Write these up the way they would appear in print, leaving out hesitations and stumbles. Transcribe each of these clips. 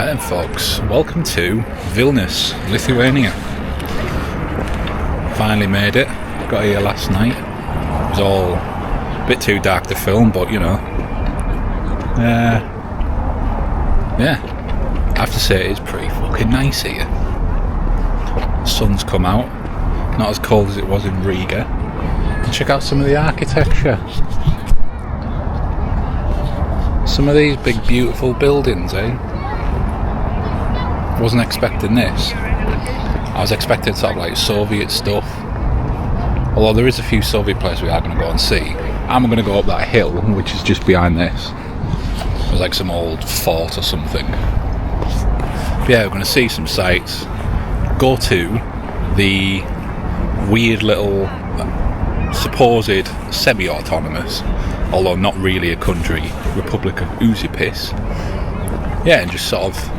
Right then folks, welcome to Vilnius, Lithuania. Finally made it, got here last night. It was all a bit too dark to film, but you know. Yeah, I have to say it's pretty fucking nice here. The sun's come out, not as cold as it was in Riga. And check out some of the architecture. Some of these big beautiful buildings, eh? Wasn't expecting this. I was expecting sort of like Soviet stuff. Although there is a few Soviet places we are going to go and see. I'm going to go up that hill, which is just behind this. There's like some old fort or something. But yeah, we're going to see some sights. Go to the weird little supposed semi-autonomous, although not really a country, Republic of Užupis. Yeah, and just sort of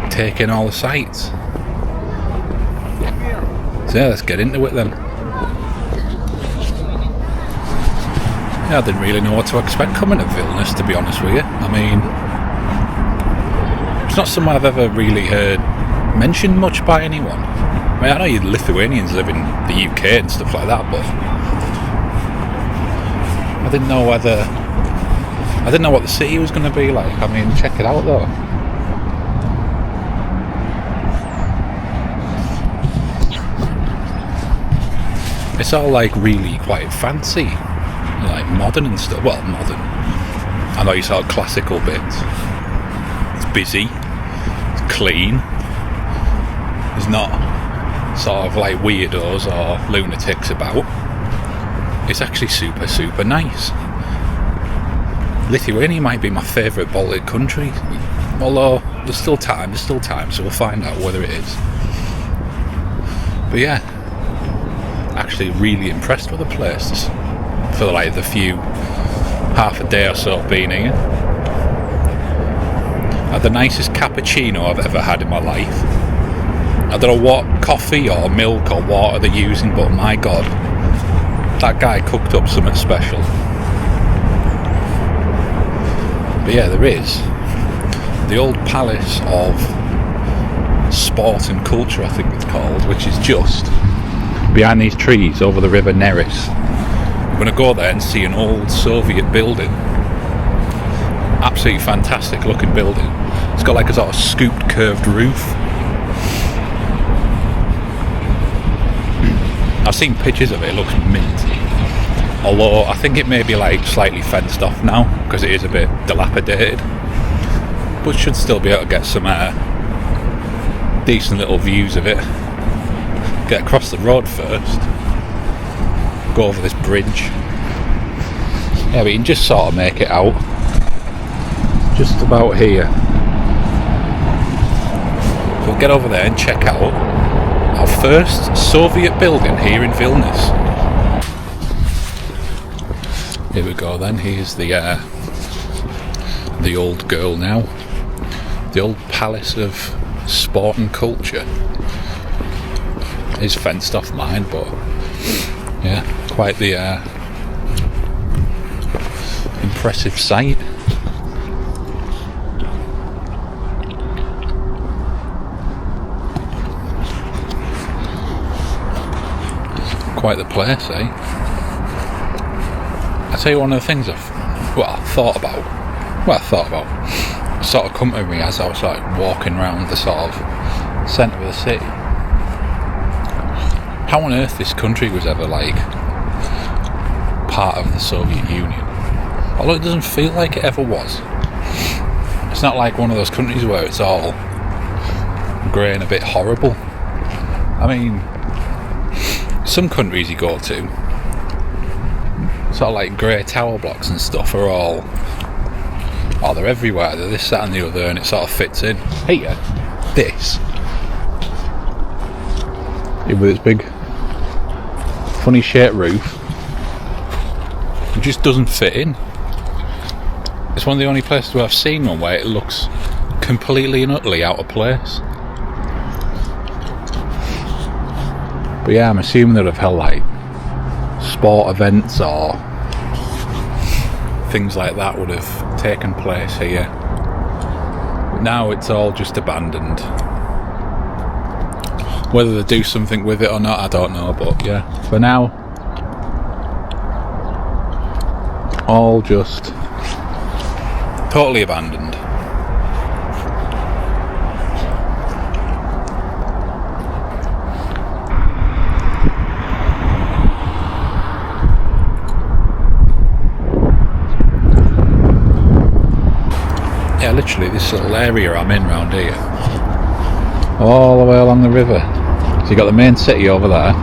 take in all the sights. So yeah, let's get into it then. Yeah, I didn't really know what to expect coming to Vilnius, to be honest with you. I mean, it's not somewhere I've ever really heard mentioned much by anyone. I mean, I know you Lithuanians live in the UK and stuff like that, but I didn't know what the city was going to be like. I mean, check it out though. It's all like really quite fancy, like modern and stuff. Well, modern. I know you saw classical bits. It's busy. It's clean. There's not sort of like weirdos or lunatics about. It's actually super, super nice. Lithuania might be my favourite Baltic country, although there's still time, so we'll find out whether it is. But yeah, actually really impressed with the place for like the few half a day or so I've been here. Had the nicest cappuccino I've ever had in my life. I don't know what coffee or milk or water they're using, but my god, that guy cooked up something special. But yeah, there is the old Palace of Sport and Culture, I think it's called, which is just behind these trees over the river Neris. I'm going to go there and see an old Soviet building. Absolutely fantastic looking building. It's got like a sort of scooped curved roof. I've seen pictures of it, it looks mint. Although I think it may be like slightly fenced off now because it is a bit dilapidated. But should still be able to get some decent little views of it. Get across the road first. Go over this bridge. Yeah, but you can just sort of make it out. Just about here. So we'll get over there and check out our first Soviet building here in Vilnius. Here we go then, here's the old girl now. The old Palace of Sport and Culture. It's fenced off mine, but yeah, quite the impressive sight. Quite the place, eh? I tell you, one of the things I thought about, sort of come to me as I was like walking around the sort of centre of the city. How on earth this country was ever like part of the Soviet Union? Although it doesn't feel like it ever was. It's not like one of those countries where it's all grey and a bit horrible. I mean, some countries you go to, sort of like grey tower blocks and stuff, are all, they're everywhere, they're this, that and the other, and it sort of fits in. Here, this, with its big funny shaped roof, it just doesn't fit in. It's one of the only places where I've seen one where it looks completely and utterly out of place. But yeah, I'm assuming they'd have held like sport events or things like that would have taken place here. Now it's all just abandoned. Whether they do something with it or not, I don't know, but yeah, for now, all just totally abandoned. Yeah, literally this little area I'm in round here, all the way along the river. So you got the main city over there,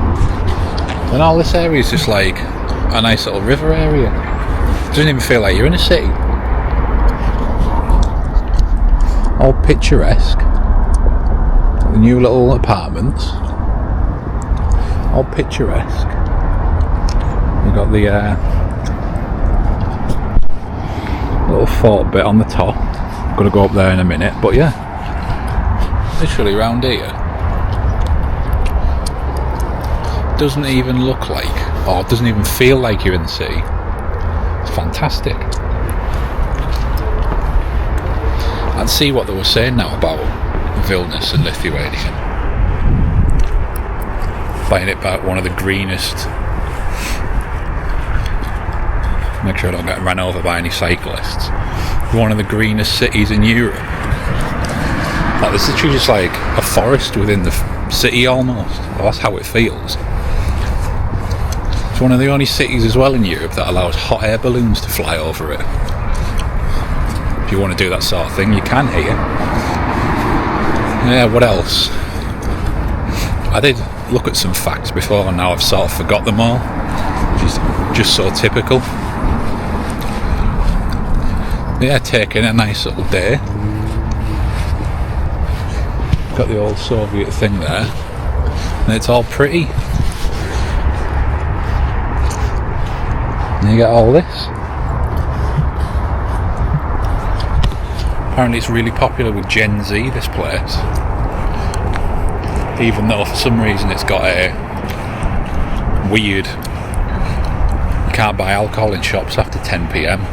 and all this area is just like a nice little river area. It doesn't even feel like you're in a city. All picturesque. The new little apartments, all picturesque. You got the little fort bit on the top. Gonna go up there in a minute, but yeah, literally round here doesn't even look like, or doesn't even feel like you're in the city. It's fantastic. I'd see what they were saying now about Vilnius and Lithuania, buying it back one of the greenest. Make sure I don't get ran over by any cyclists. One of the greenest cities in Europe. Like, there's literally just like a forest within the city almost. Well, that's how it feels. It's one of the only cities as well in Europe that allows hot air balloons to fly over it. If you want to do that sort of thing, you can here. Yeah, what else? I did look at some facts before, and now I've sort of forgot them all, which is just so typical. Yeah, taking a nice little day. Got the old Soviet thing there, and it's all pretty. And you get all this. Apparently it's really popular with Gen Z, this place. Even though for some reason it's got a weird, you can't buy alcohol in shops after 10 PM.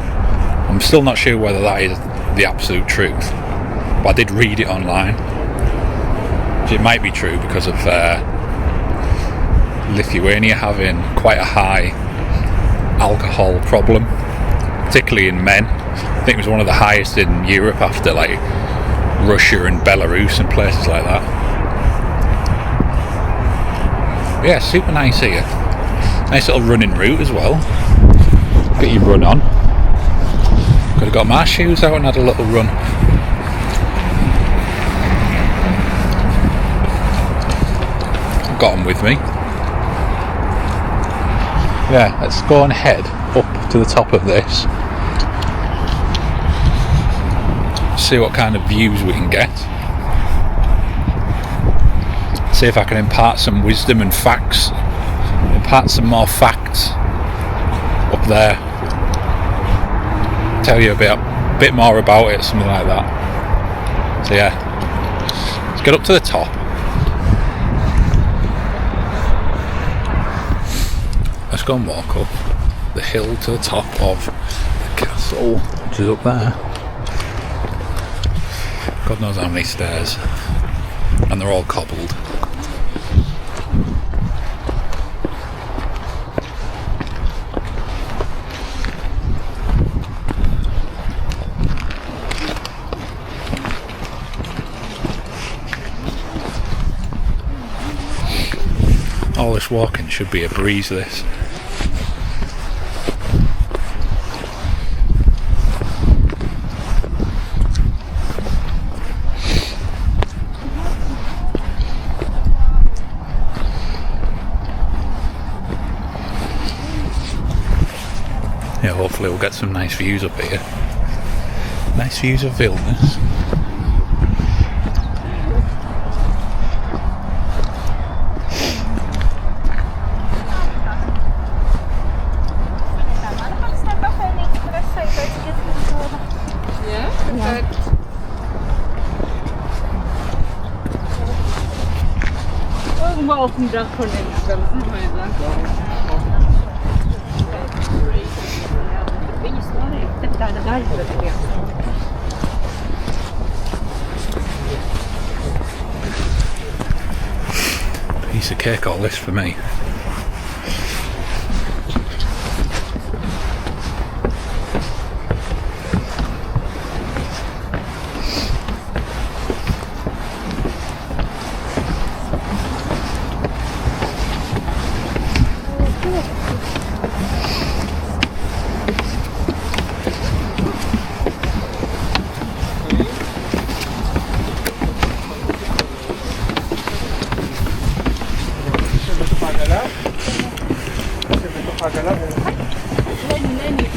I'm still not sure whether that is the absolute truth, but I did read it online. It might be true because of Lithuania having quite a high alcohol problem, particularly in men. I think it was one of the highest in Europe after like Russia and Belarus and places like that. But yeah, super nice here. Nice little running route as well. Get your run on. Could have got my shoes out and had a little run. I've got them with me. Yeah, let's go and head up to the top of this. See what kind of views we can get. See if I can impart some wisdom and facts. Impart some more facts up there. Tell you a bit more about it, something like that. So yeah, let's get up to the top. Let's go and walk up the hill to the top of the castle, which is up there. God knows how many stairs, and they're all cobbled. All this walking should be a breeze, this. Yeah, hopefully we'll get some nice views up here. Nice views of Vilnius. piece of cake, all this for me.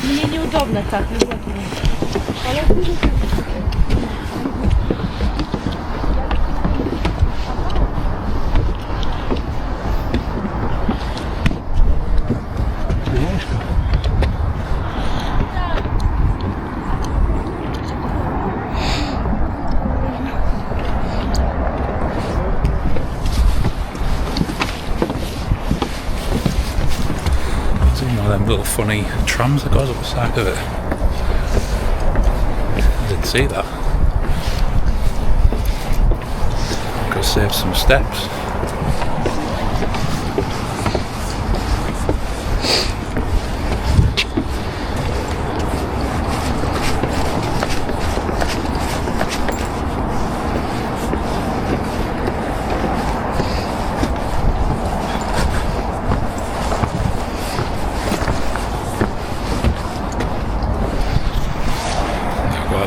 Мне неудобно так. Them little funny trams that goes up the side of it. I didn't see that. Could save some steps.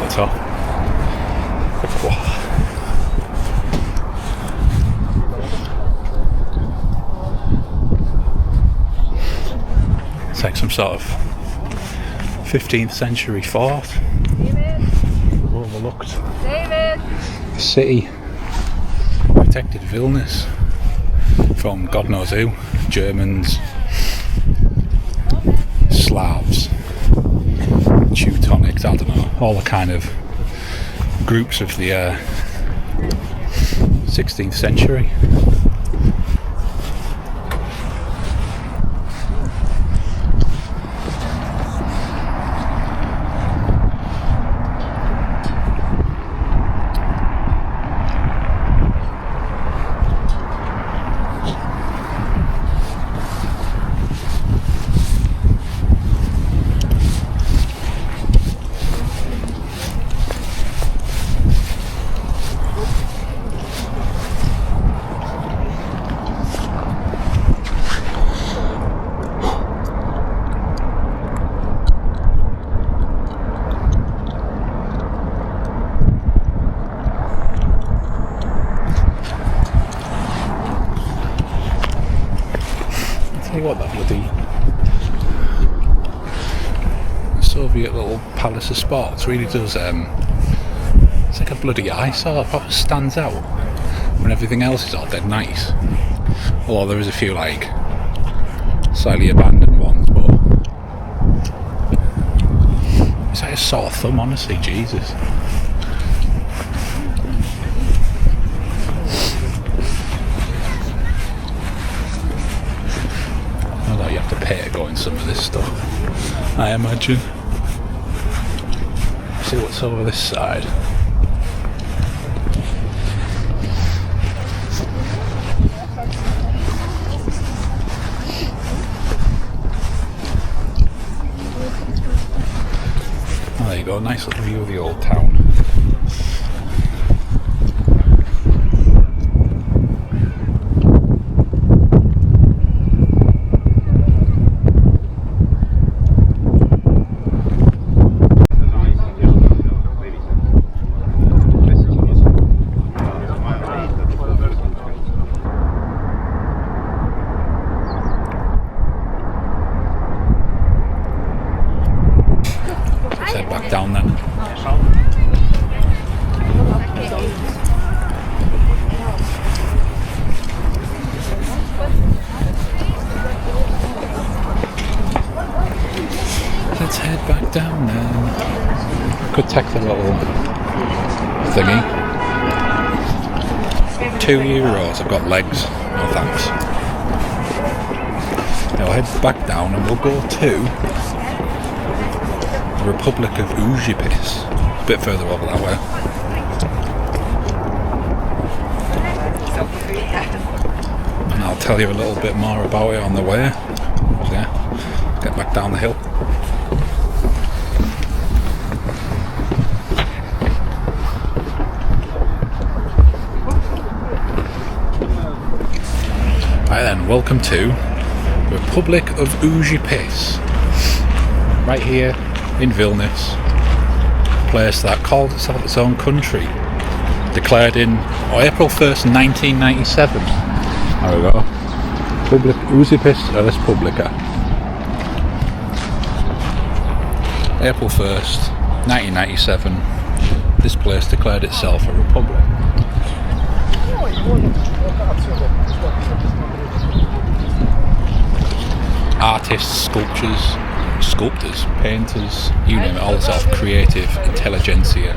Top. It's like some sort of 15th century fort. Overlooked the city. Protected Vilnius from God knows who. Germans, Slavs, Teutonics, I don't know, all the kind of groups of the 16th century. What that bloody Soviet little palace of sports really does, it's like a bloody eyesore. It probably stands out when everything else is all dead nice. Although there is a few like slightly abandoned ones, but it's like a sore thumb, honestly. Jesus. To pay to go in some of this stuff, I imagine. See what's over this side. Oh, there you go, nice little view of the old town. Down then. Let's head back down then. Could take the little thingy. €2. I've got legs. No thanks. Now I'll head back down and we'll go to Republic of Užupis, a bit further over that way. and I'll tell you a little bit more about it on the way. So yeah, get back down the hill. Right then, welcome to Republic of Užupis, right here in Vilnius, a place that called itself its own country, declared in April 1st, 1997. There we go. Republic Užupis Respublika. April 1st, 1997, this place declared itself a republic. Artists, sculptors, painters, you name it, all the sort of creative intelligentsia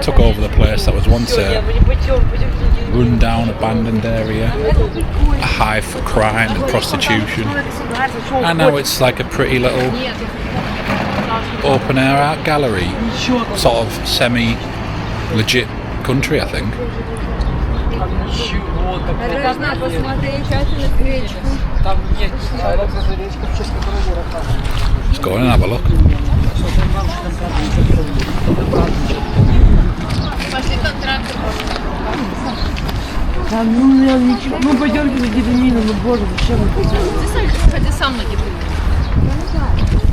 took over the place that was once a run-down, abandoned area, a hive for crime and prostitution, and now it's like a pretty little open-air art gallery, sort of semi-legit country, I think. Let's go in and have a look. Ну пойдемте на Гедемина, ну боже, зачем это? Ходи сам на Гедемина.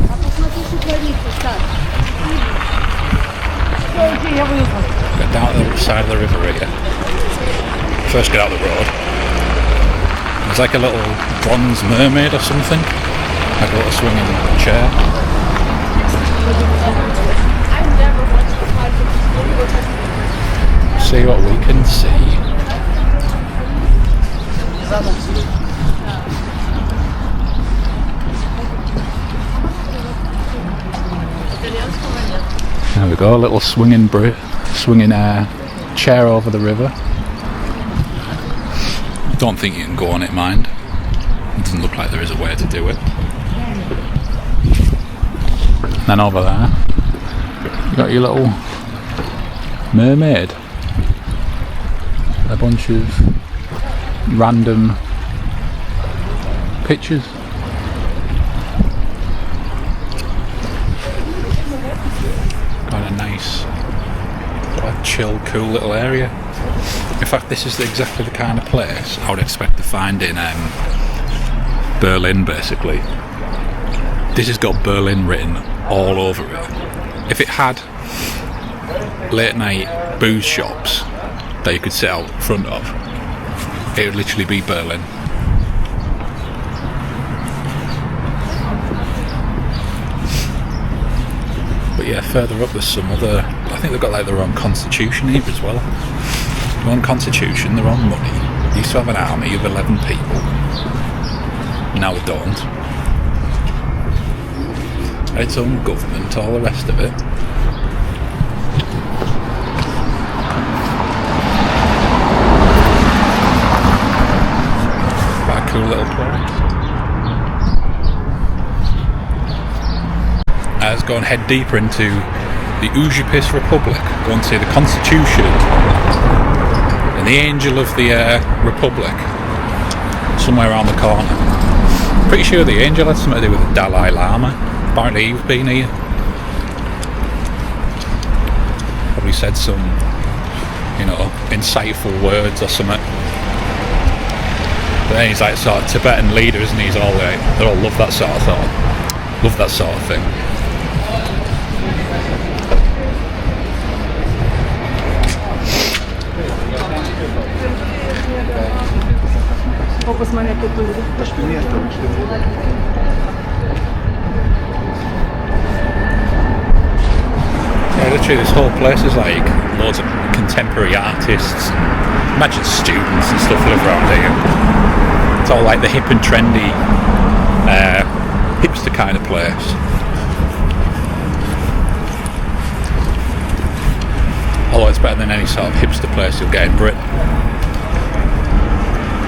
А посмотри, что творится, Стас. Я выехал. Get down to the side of the river here. First get out the road. There's like a little bronze mermaid or something. Like a little swinging chair. See what we can see. There we go, a little swinging chair over the river. Don't think you can go on it, mind. It doesn't look like there is a way to do it. And then over there, you got your little mermaid. A bunch of random pictures. Quite a nice, quite chill, cool little area. In fact, this is exactly the kind of place I would expect to find in Berlin, basically. This has got Berlin written all over it. If it had late night booze shops that you could sit out front of, it would literally be Berlin. But yeah, further up there's some other, I think they've got like their own constitution here as well. Their own constitution, their own money. They used to have an army of 11 people. Now they don't. Its own government, all the rest of it. Quite a cool little place. Let's go and head deeper into the Užupis Republic. Go and see the constitution and the angel of the Republic somewhere around the corner. Pretty sure the angel had something to do with the Dalai Lama. Apparently he's been here. Probably said some, you know, insightful words or something. But then he's like sort of Tibetan leader, isn't he? He's all like, they all love that sort of thing. Love that sort of thing. Yeah, literally this whole place is like loads of contemporary artists. Imagine students and stuff live around here. It's all like the hip and trendy, hipster kind of place. Although it's better than any sort of hipster place you'll get in Britain.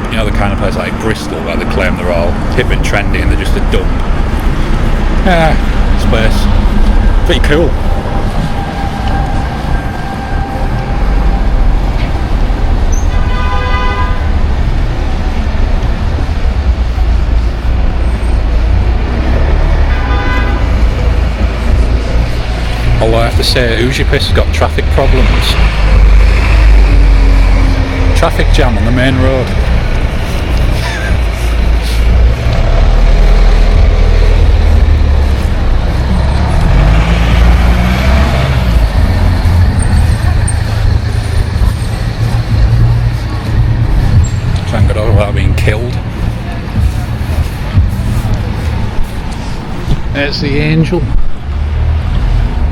You know, the kind of place like Bristol where they claim they're all hip and trendy and they're just a dump. Yeah, this place, pretty cool. Although I have to say, Užupis has got traffic problems. Traffic jam on the main road. Try and get over without being killed. There's the angel.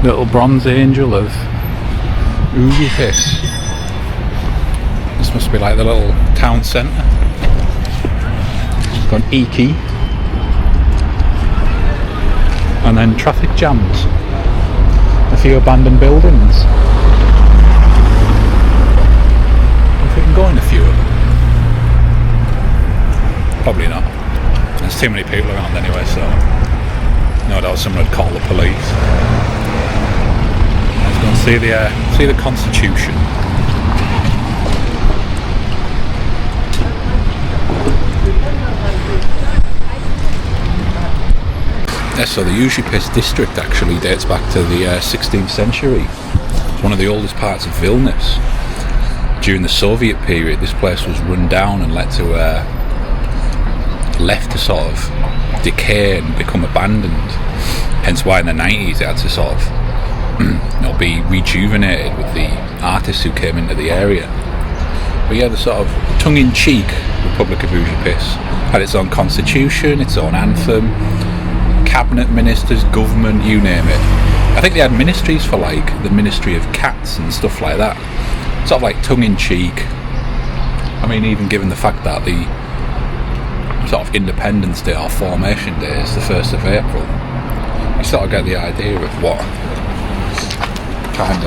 Little bronze angel of Užupis. This must be like the little town centre. It's got an E key. And then traffic jams. A few abandoned buildings. If we can go in a few of them. Probably not. There's too many people around anyway, so no doubt someone would call the police. Let's go and see the Constitution. Yeah, so the Užupis district actually dates back to the 16th century. It's one of the oldest parts of Vilnius. During the Soviet period, this place was run down and left to sort of decay and become abandoned. Hence why in the 90s it had to sort of be rejuvenated with the artists who came into the area. But yeah, the sort of tongue-in-cheek Republic of Užupis had its own constitution, its own anthem, cabinet ministers, government, you name it. I think they had ministries for like the Ministry of Cats and stuff like that. Sort of like tongue-in-cheek. I mean, even given the fact that the sort of Independence Day or Formation Day is the 1st of April, you sort of get the idea of what kind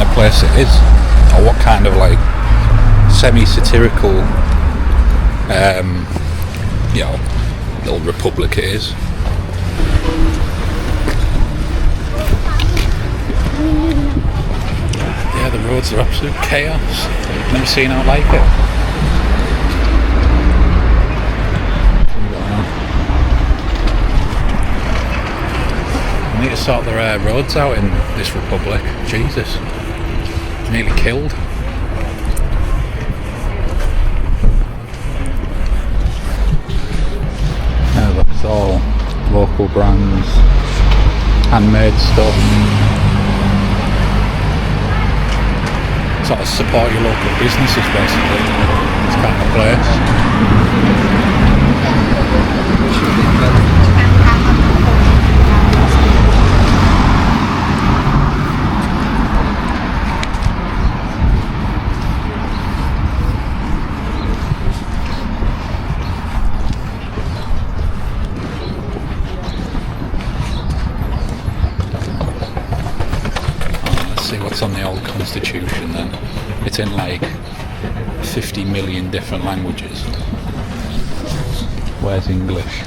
of place it is, or what kind of like semi-satirical little republic it is. Yeah, the roads are absolute chaos. Never seen out like it. I need to sort their roads out in this republic. Jesus. Nearly killed. Yeah, look, it's all local brands, handmade stuff. Sort of support your local businesses, basically. This kind of place. What's on the old constitution then? It's in like 50 million different languages. Where's English?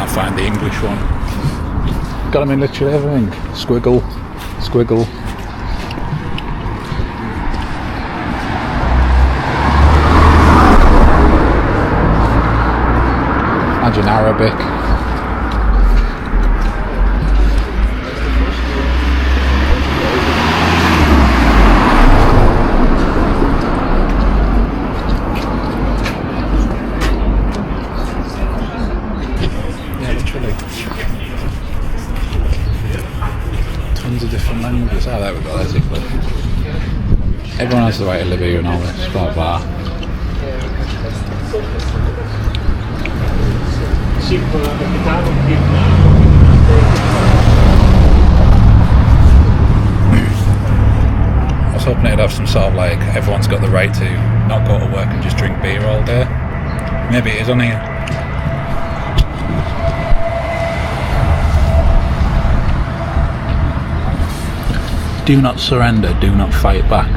Find the English one. Got them in literally everything. Squiggle, squiggle. Imagine Arabic. Tons of different languages. Oh, there we go, there's English. Everyone has the right to live here and all this, blah blah. I was hoping it'd have some sort of like, everyone's got the right to not go to work and just drink beer all day. Maybe it is on here. Do not surrender, do not fight back,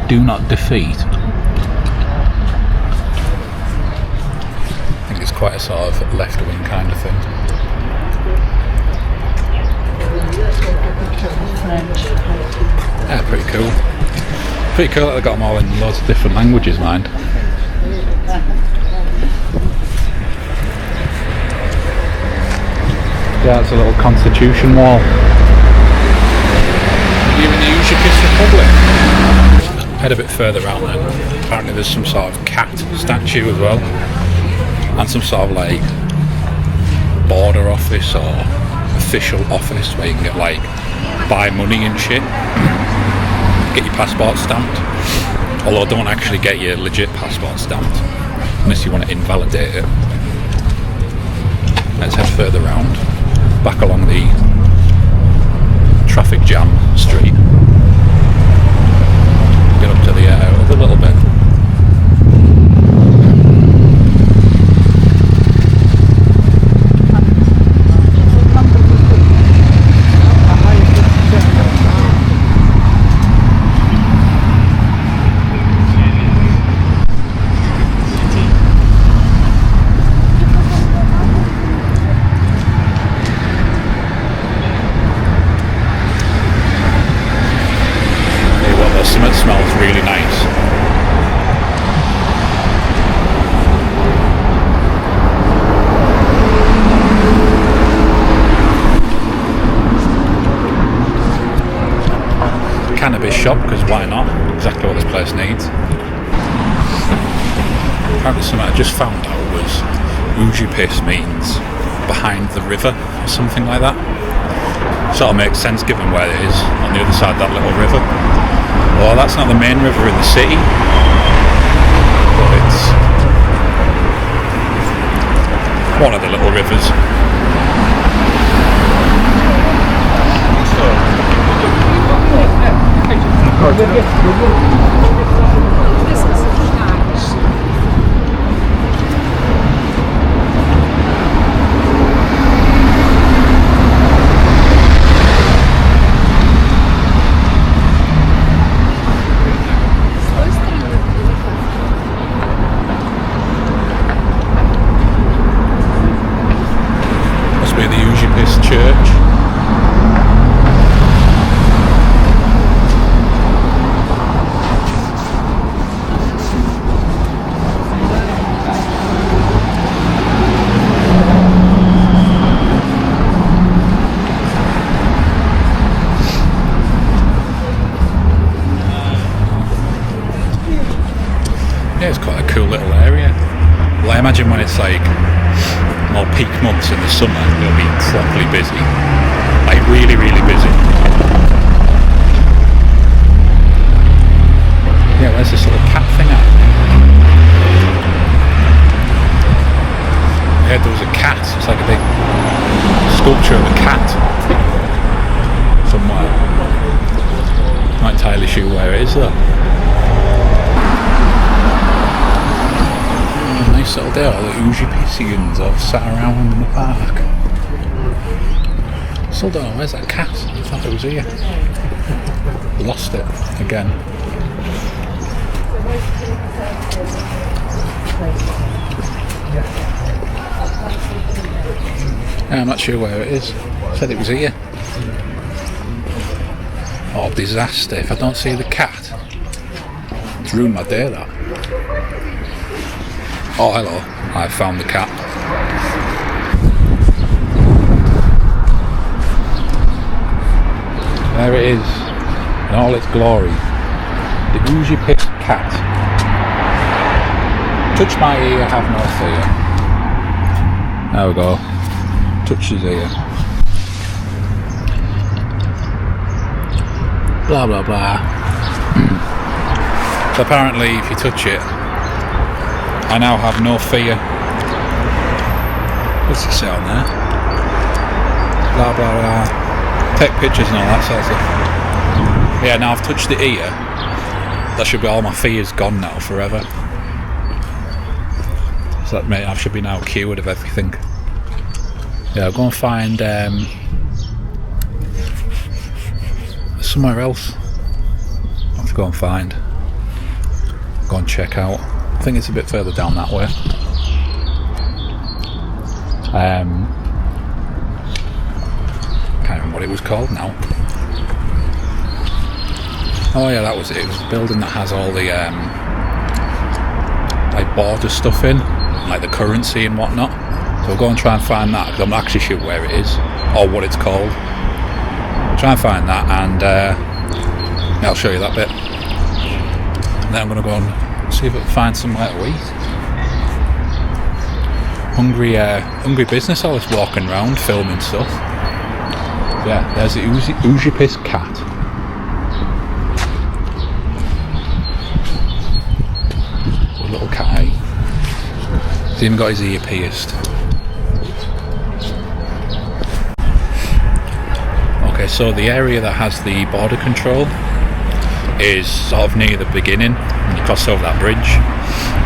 do not defeat. I think it's quite a sort of left-wing kind of thing. Yeah, pretty cool. Pretty cool that they got them all in loads of different languages, mind. Yeah, it's a little constitution wall. Here in the Užupis Republic. Head a bit further out then. Apparently there's some sort of cat statue as well. And some sort of like border office or official office where you can get like buy money and shit. Get your passport stamped. Although don't actually get your legit passport stamped unless you want to invalidate it. Let's head further round. Back along the traffic jam street. Get up to the other little bit. It smells really nice. Cannabis shop, because why not? Exactly what this place needs. Apparently something I just found out was Užupis means behind the river or something like that. Sort of makes sense given where it is on the other side of that little river. Well, that's not the main river in the city, but it's one of the little rivers. The Užupis church. Yeah, it's quite a cool little area. Well, I imagine when it's like more peak months in the summer, it'll be properly busy. Like really, really busy. Yeah, where's this little cat thing at? I heard there was a cat. It's like a big sculpture of a cat somewhere. Not entirely sure where it is though. Nice little day, all the Užupisians all sat around in the park. Still don't know, where's that cat? I thought it was here. Lost it again. Yeah, I'm not sure where it is. Said it was here. Oh, disaster if I don't see the cat. It's ruined my day, that. Oh, hello. I found the cat. There it is, in all its glory. The Užupis cat. Touch my ear, have no fear. There we go. Touch his ear. Blah blah blah. So apparently if you touch it, I now have no fear. What's it say on there? Blah blah blah. Take pictures and all that sort of stuff. Yeah, now I've touched the ear. That should be all my fears gone now forever. So that means I should be now cured of everything. Yeah, I'll go and find a somewhere else. I'll have to go and find. Go and check out. I think it's a bit further down that way. Can't remember what it was called now. Oh yeah, that was it. It was a building that has all the like border stuff in, like the currency and whatnot. So we'll go and try and find that, because I'm not actually sure where it is or what it's called. Try and find that, and I'll show you that bit. And then I'm going to go and see if I can find somewhere to eat. Hungry business. I was walking around filming stuff. Yeah, there's the Užupis cat. A little cat. He's even got his ear pierced. Okay, so the area that has the border control is sort of near the beginning when you cross over that bridge.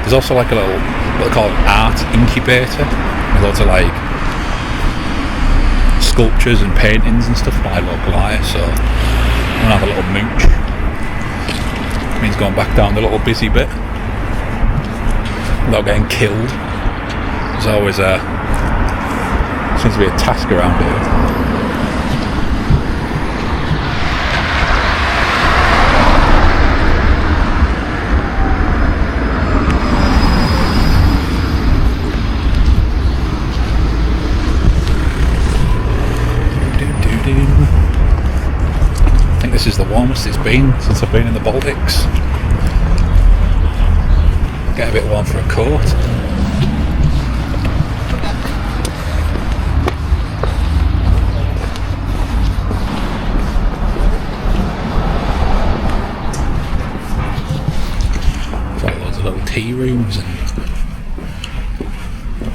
There's also like a little, what they call an art incubator, with loads of like sculptures and paintings and stuff by local artists. So I'm gonna have a little mooch. It means going back down the little busy bit without getting killed. There's always seems to be a task around here. I think this is the warmest it's been since I've been in the Baltics. Get a bit warm for a coat. Got loads of little tea rooms and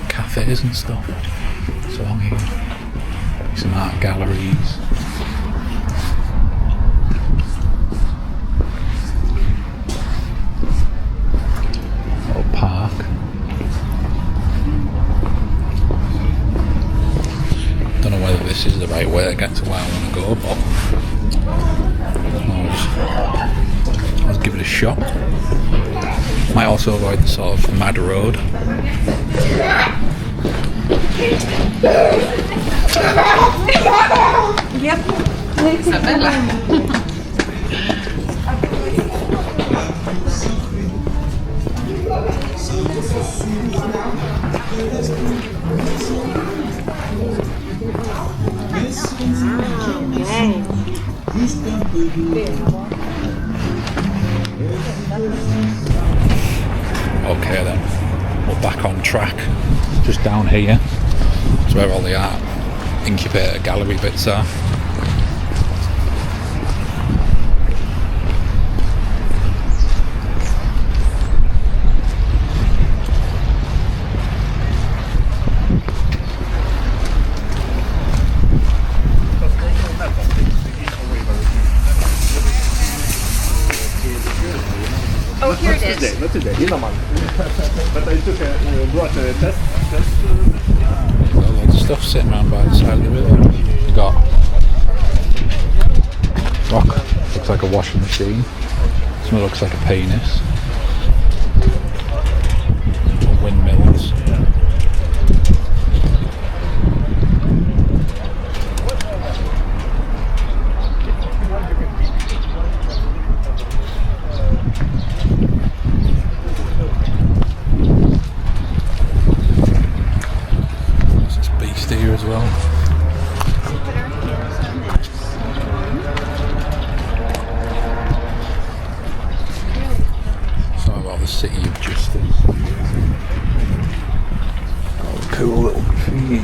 cafes and stuff. So along here, some art galleries. This is the right way to get to where I want to go, but I'll give it a shot. Might also avoid the sort of mad road. Yep. Isabella. Okay then, we're back on track. Just down here, that's where all the art incubator gallery bits are. Oh, here it is. Not today, in a month. But I took brought a test. Got loads of stuff sitting around by the side of the river. You got rock, looks like a washing machine. Some looks like a penis. Windmills. Here as well. Something about the city of justice. Oh, cool little thingy.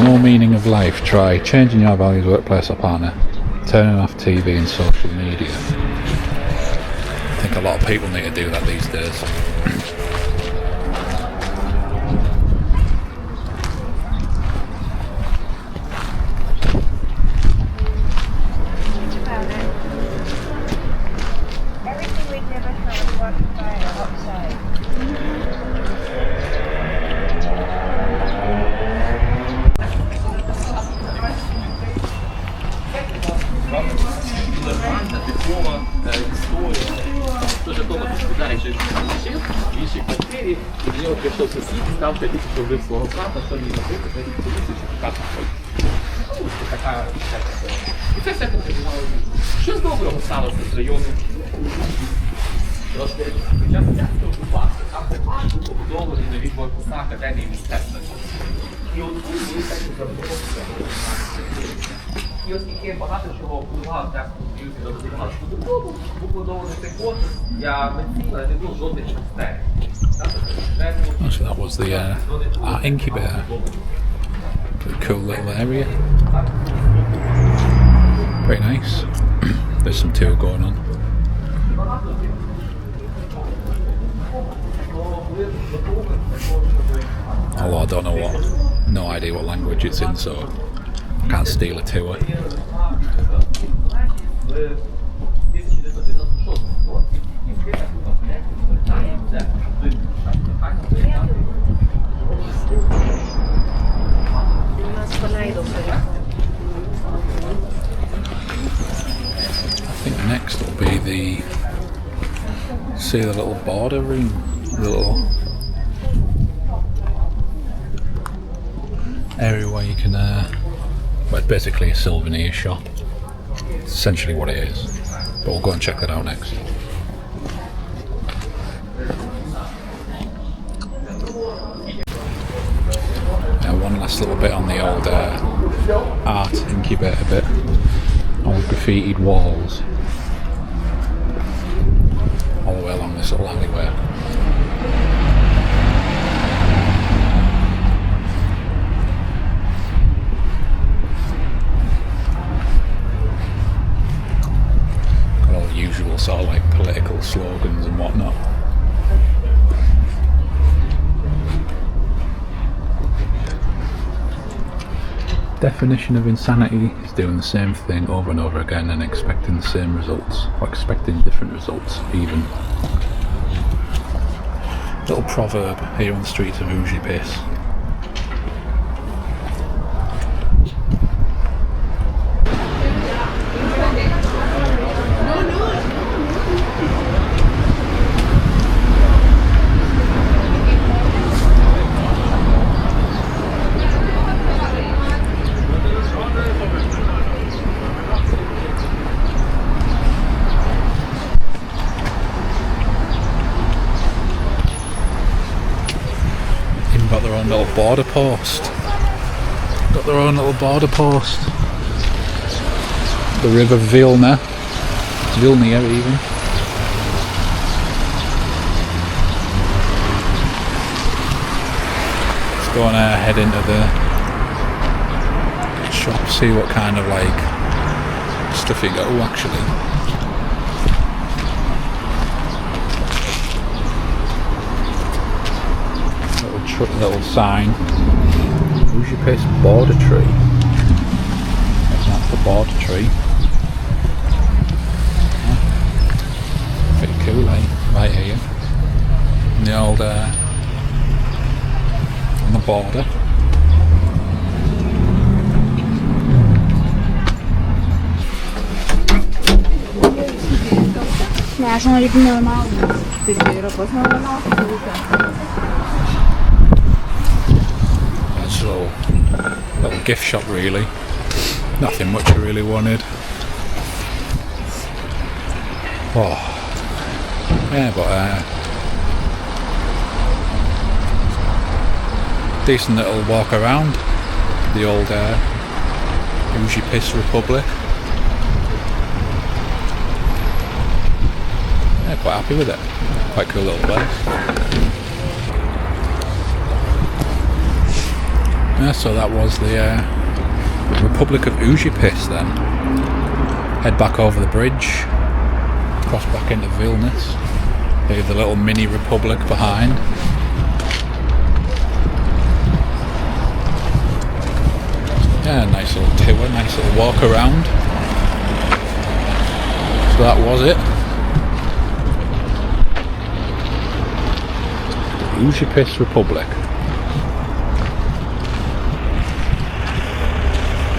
No meaning of life. Try changing your values, workplace or partner. Turning off TV and social media. I think a lot of people need to do that these days. Everything we'd never have walking by outside. І до нього прийшов сусід, сказав, що тільки що вбив свого брата, що він робив, це сертифікат. Така і це все потрібно. Що з доброго сталося з району? Просто час окупації, там це парк був побудований нові корпуса Академії мистецтва. І от тут були такі забудовки. І оскільки багато чого впливало в Радянському Союзі до розвивалося побудову, був побудований цей корпус для митців, але не було жодних мистецтв. So that was the art incubator. Pretty cool little area. Pretty nice. There's some tour going on. Although I don't know no idea what language it's in, so I can't steal a tour. I think next will be see the little border room, the little area where you can, well, it's basically a souvenir shop. It's essentially what it is, but we'll go and check that out next. Now one last little bit on the old art incubator bit, all graffitied walls all the way along this little alleyway. Got all the usual sort of like political slogans and whatnot. Definition of insanity is doing the same thing over and over again and expecting the same results, or expecting different results even. Little proverb here on the streets of Užupis. Got their own little border post. Got their own little border post. The river Vilna. Vilnia even. Let's go and head into the shop, see what kind of like stuff you got. Oh, actually. Little sign, Užupis border tree. That's the border tree. Yeah. Pretty cool, eh? Right here, in the old on the border. Little gift shop really. Nothing much I really wanted. Oh, yeah, but decent little walk around the old Užupis Republic. Yeah, quite happy with it. Quite cool little place. Yeah, so that was the Republic of Užupis then. Head back over the bridge, cross back into Vilnius, leave the little mini republic behind. Yeah, nice little tour, nice little walk around. So that was it. Užupis Republic.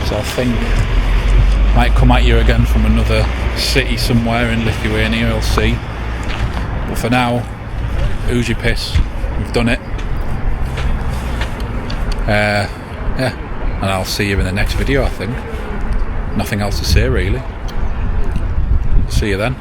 So I think might come at you again from another city somewhere in Lithuania, I'll see. But for now, Užupis we've done it. Yeah, and I'll see you in the next video, I think. Nothing else to say, really. See you then.